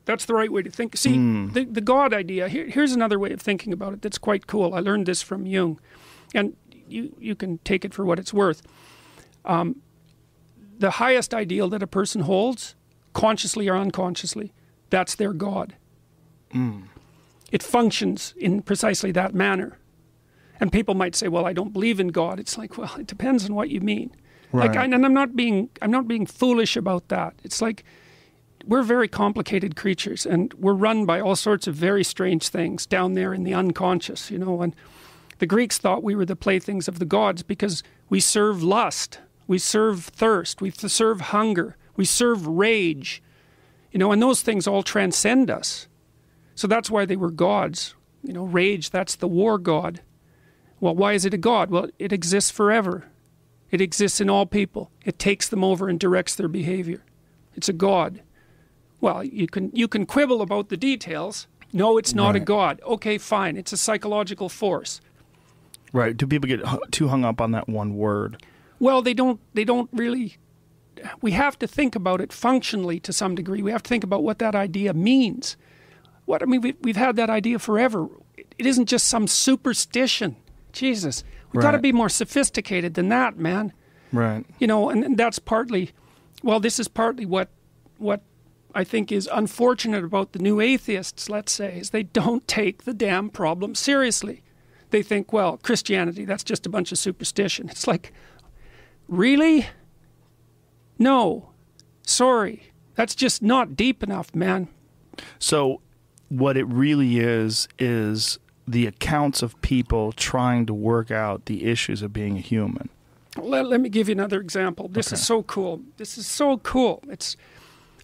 That's the right way to think. See, the God idea, here's another way of thinking about it that's quite cool. I learned this from Jung, and you can take it for what it's worth. The highest ideal that a person holds, consciously or unconsciously, that's their God. It functions in precisely that manner. And people might say, well, I don't believe in God. It's like, well, it depends on what you mean. Right. Like, and I'm not being foolish about that. It's like, we're very complicated creatures, and we're run by all sorts of very strange things down there in the unconscious, you know. And the Greeks thought we were the playthings of the gods because we serve lust, we serve thirst, we serve hunger, we serve rage, you know, and those things all transcend us. So that's why they were gods. You know, rage, that's the war god. Well, why is it a god? Well, it exists forever. It exists in all people. It takes them over and directs their behavior. It's a god. Well, you can quibble about the details. No, it's not a god. Okay, fine. It's a psychological force. Right. Do people get too hung up on that one word? Well, they don't really. We have to think about it functionally to some degree. We have to think about what that idea means. I mean, we've had that idea forever. It isn't just some superstition. Jesus, we've got to be more sophisticated than that, man. Right. You know, and that's partly, well, this is partly what I think is unfortunate about the new atheists, let's say, is they don't take the damn problem seriously. They think, well, Christianity, that's just a bunch of superstition. It's like, really? No. Sorry. That's just not deep enough, man. So what it really is the accounts of people trying to work out the issues of being a human. Let me give you another example. This is so cool. This is so cool. It's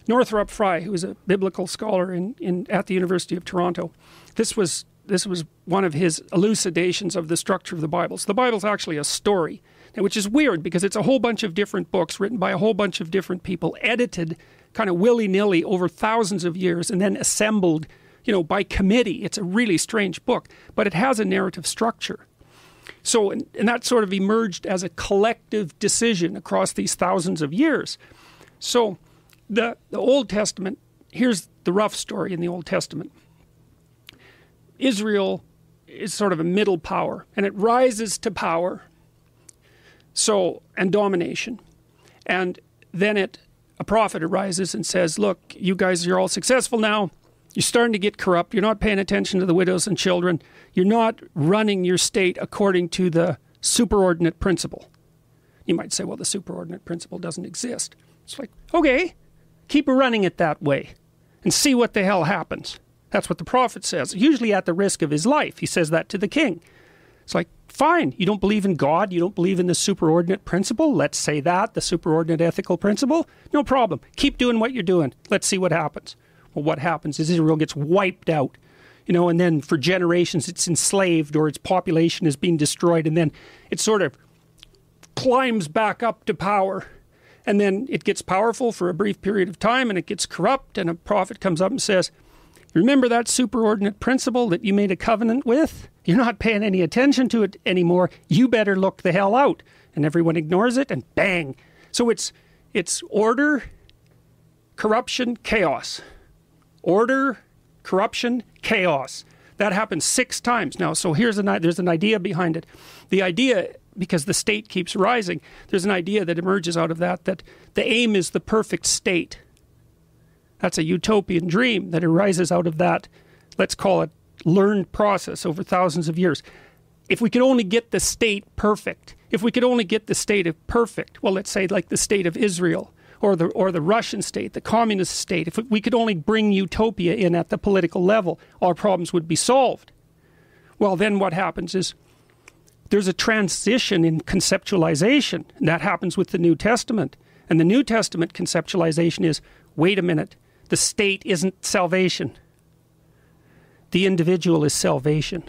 Northrop Frye, who is a biblical scholar at the University of Toronto. This was one of his elucidations of the structure of the Bible. So the Bible's actually a story, which is weird because it's a whole bunch of different books written by a whole bunch of different people, edited kind of willy-nilly over thousands of years, and then assembled, you know, by committee. It's a really strange book, but it has a narrative structure. So, and that sort of emerged as a collective decision across these thousands of years. So the Old Testament, here's the rough story in the Old Testament. Israel is sort of a middle power, and it rises to power, and domination. And then a prophet arises and says, look, you guys, you're all successful now. You're starting to get corrupt. You're not paying attention to the widows and children. You're not running your state according to the superordinate principle. You might say, well, the superordinate principle doesn't exist. It's like, okay, keep running it that way and see what the hell happens. That's what the prophet says, usually at the risk of his life. He says that to the king. It's like, fine, you don't believe in God, you don't believe in the superordinate principle. Let's say that, the superordinate ethical principle. No problem. Keep doing what you're doing. Let's see what happens. Well, what happens is Israel gets wiped out, you know, and then for generations it's enslaved or its population is being destroyed, and then it sort of climbs back up to power, and then it gets powerful for a brief period of time, and it gets corrupt, and a prophet comes up and says, remember that superordinate principle that you made a covenant with? You're not paying any attention to it anymore. You better look the hell out. And everyone ignores it, and bang. So it's order, corruption, chaos. Order, corruption, chaos. That happens 6 times now. So there's an idea behind it. The idea, because the state keeps rising, there's an idea that emerges out of that the aim is the perfect state. That's a utopian dream that arises out of that, let's call it, learned process over thousands of years. If we could only get the state perfect, if we could only get the state of perfect, well, let's say like the state of Israel, or the Russian state, the communist state, if we could only bring utopia in at the political level, our problems would be solved. Well, then what happens is there's a transition in conceptualization, and that happens with the New Testament. And the New Testament conceptualization is, wait a minute, the state isn't salvation. The individual is salvation.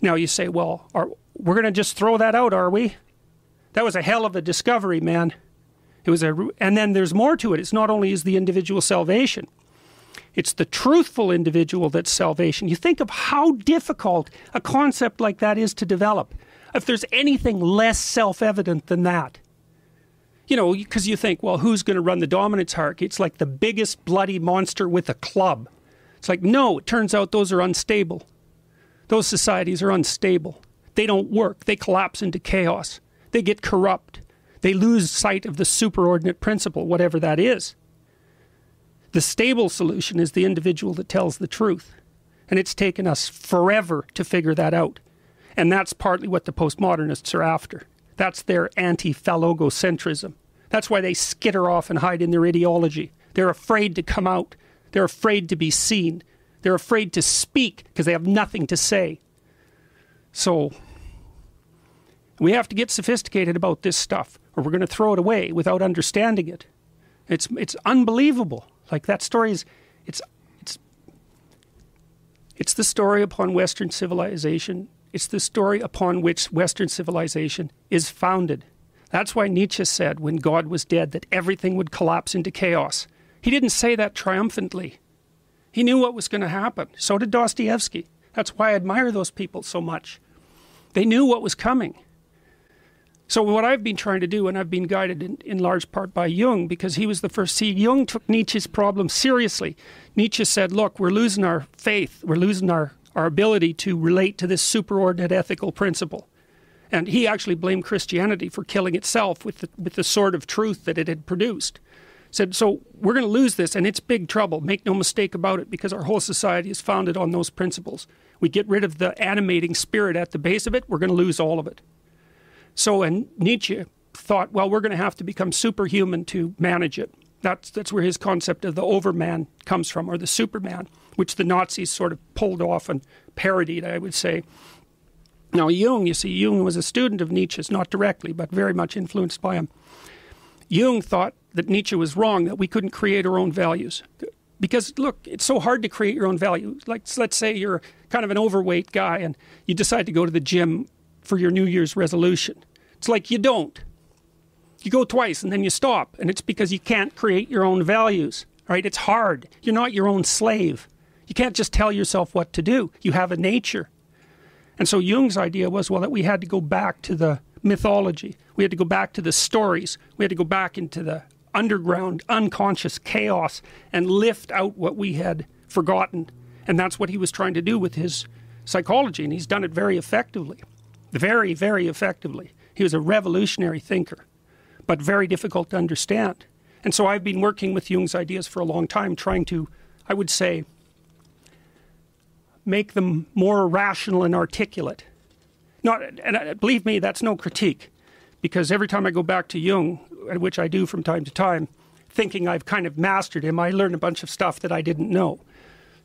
Now you say, well, we're going to just throw that out, are we? That was a hell of a discovery, man. And then there's more to it. It's not only is the individual salvation, it's the truthful individual that's salvation. You think of how difficult a concept like that is to develop. If there's anything less self-evident than that. you know, because you think, well, who's going to run the dominance hierarchy? It's like the biggest bloody monster with a club. It's like, no, it turns out those are unstable. Those societies are unstable. They don't work. They collapse into chaos. They get corrupt. They lose sight of the superordinate principle, whatever that is. The stable solution is the individual that tells the truth. And it's taken us forever to figure that out. And that's partly what the postmodernists are after. That's their anti-phallogocentrism. That's why they skitter off and hide in their ideology. They're afraid to come out. They're afraid to be seen. They're afraid to speak because they have nothing to say. So we have to get sophisticated about this stuff, or we're going to throw it away without understanding it. It's unbelievable. Like, that story is, it's the story upon Western civilization. It's the story upon which Western civilization is founded. That's why Nietzsche said when God was dead that everything would collapse into chaos. He didn't say that triumphantly. He knew what was going to happen. So did Dostoevsky. That's why I admire those people so much. They knew what was coming. So what I've been trying to do, and I've been guided in large part by Jung, because he was the first. See, Jung took Nietzsche's problem seriously. Nietzsche said, look, we're losing our faith. We're losing our ability to relate to this superordinate ethical principle. And he actually blamed Christianity for killing itself with the sword of truth that it had produced. Said, so we're going to lose this, and it's big trouble. Make no mistake about it, because our whole society is founded on those principles. We get rid of the animating spirit at the base of it, we're going to lose all of it. So, and Nietzsche thought, well, we're going to have to become superhuman to manage it. That's where his concept of the overman comes from, or the superman, which the Nazis sort of pulled off and parodied, I would say. Now, Jung, you see, Jung was a student of Nietzsche's, not directly, but very much influenced by him. Jung thought that Nietzsche was wrong, that we couldn't create our own values. Because, look, it's so hard to create your own value. Like, let's say you're kind of an overweight guy and you decide to go to the gym for your New Year's resolution. It's like you don't. You go twice and then you stop. And it's because you can't create your own values. Right? It's hard. You're not your own slave. You can't just tell yourself what to do. You have a nature. And so Jung's idea was, well, that we had to go back to the mythology. We had to go back to the stories. We had to go back into the underground, unconscious chaos and lift out what we had forgotten. And that's what he was trying to do with his psychology. And he's done it very effectively. Very, very effectively. He was a revolutionary thinker, but very difficult to understand. And so I've been working with Jung's ideas for a long time, trying to, I would say, make them more rational and articulate. And believe me, that's no critique, because every time I go back to Jung, which I do from time to time, thinking I've kind of mastered him, I learn a bunch of stuff that I didn't know.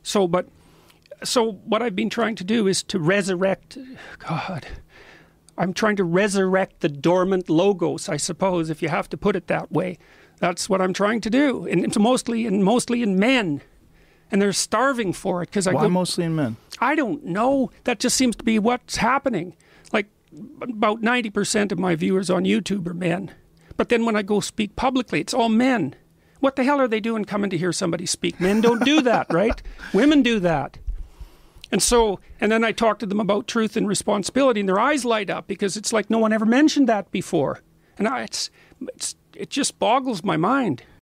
So what I've been trying to do is to resurrect, I'm trying to resurrect the dormant logos, I suppose, if you have to put it that way. That's what I'm trying to do, and it's mostly in men. And they're starving for it. Why mostly in men? I don't know. That just seems to be what's happening. Like, about 90% of my viewers on YouTube are men. But then when I go speak publicly, it's all men. What the hell are they doing coming to hear somebody speak? Men don't do that, right? Women do that. And then I talk to them about truth and responsibility, and their eyes light up, because it's like no one ever mentioned that before. And it just boggles my mind.